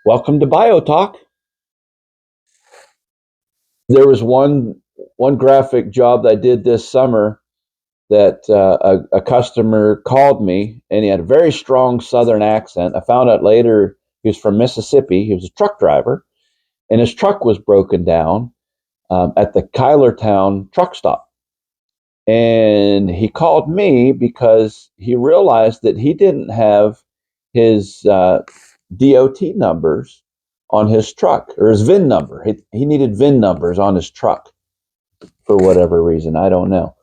Welcome to BioTalk. There was one graphic job that I did this summer that a customer called me, and he had a very strong Southern accent. I found out later he was from Mississippi. He was a truck driver, and his truck was broken down at the Kylertown truck stop. And he called me because he realized that he didn't have his DOT numbers on his truck, or his VIN number. He needed VIN numbers on his truck for whatever reason. I don't know.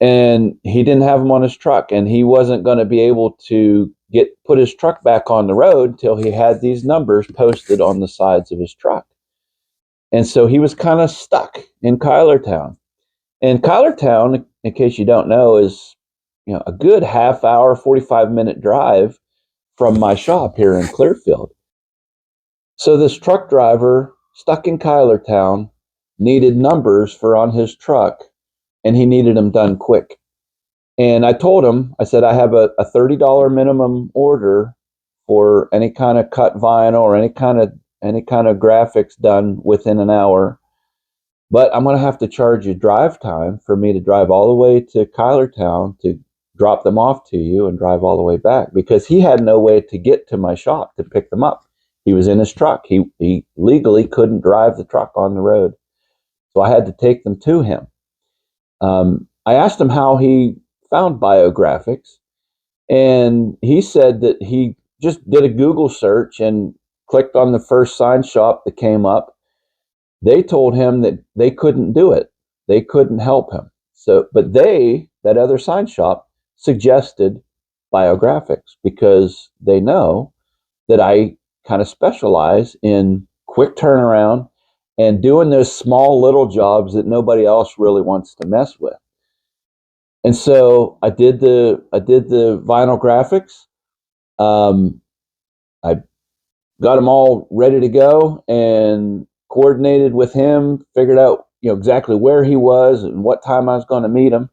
And he didn't have them on his truck, and he wasn't going to be able to put his truck back on the road until he had these numbers posted on the sides of his truck. And so he was kind of stuck in Kylertown. And Kylertown, in case you don't know, is a good half hour, 45-minute drive from my shop here in Clearfield. So this truck driver stuck in Kylertown needed numbers for on his truck, and he needed them done quick. And I told him, I said, I have a $30 minimum order for any kind of cut vinyl or any kind of graphics done within an hour. But I'm going to have to charge you drive time for me to drive all the way to Kylertown to drop them off to you and drive all the way back, because he had no way to get to my shop to pick them up. He was in his truck. He legally couldn't drive the truck on the road. So I had to take them to him. I asked him how he found Biographics, and he said that he just did a Google search and clicked on the first sign shop that came up. They told him that they couldn't do it. They couldn't help him. But that other sign shop, suggested Biographics, because they know that I kind of specialize in quick turnaround and doing those small little jobs that nobody else really wants to mess with. And so I did the vinyl graphics. I got them all ready to go and coordinated with him, figured out exactly where he was and what time I was going to meet him,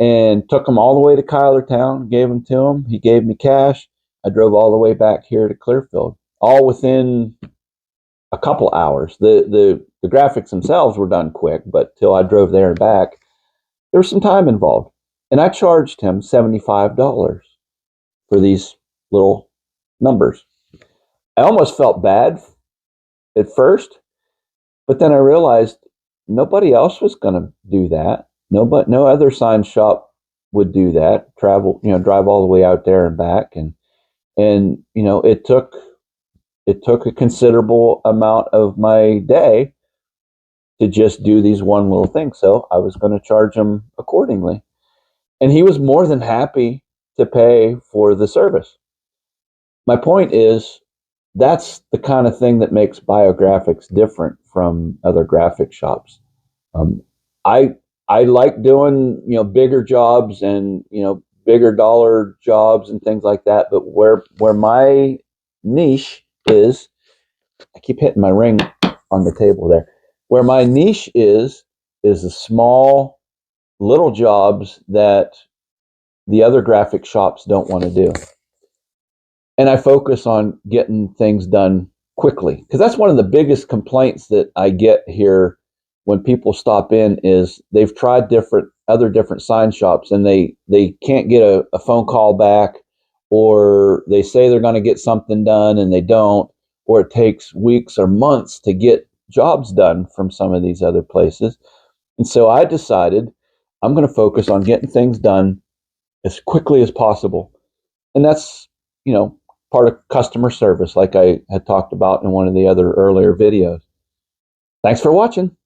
and took him all the way to Kylertown, gave them to him. He gave me cash. I drove all the way back here to Clearfield, all within a couple hours. The graphics themselves were done quick, but till I drove there and back, there was some time involved. And I charged him $75 for these little numbers. I almost felt bad at first, but then I realized nobody else was going to do that. No other sign shop would do that. Drive all the way out there and back, and it took a considerable amount of my day to just do these one little thing. So I was going to charge him accordingly, and he was more than happy to pay for the service. My point is, that's the kind of thing that makes Biographics different from other graphic shops. I like doing bigger jobs and bigger dollar jobs and things like that. But where my niche is, I keep hitting my ring on the table there. Where my niche is the small little jobs that the other graphic shops don't want to do. And I focus on getting things done quickly, because that's one of the biggest complaints that I get here when people stop in is they've tried other different sign shops, and they can't get a phone call back, or they say they're going to get something done and they don't, or it takes weeks or months to get jobs done from some of these other places. And so I decided I'm going to focus on getting things done as quickly as possible. And that's, part of customer service, like I had talked about in one of the other earlier videos. Thanks for watching.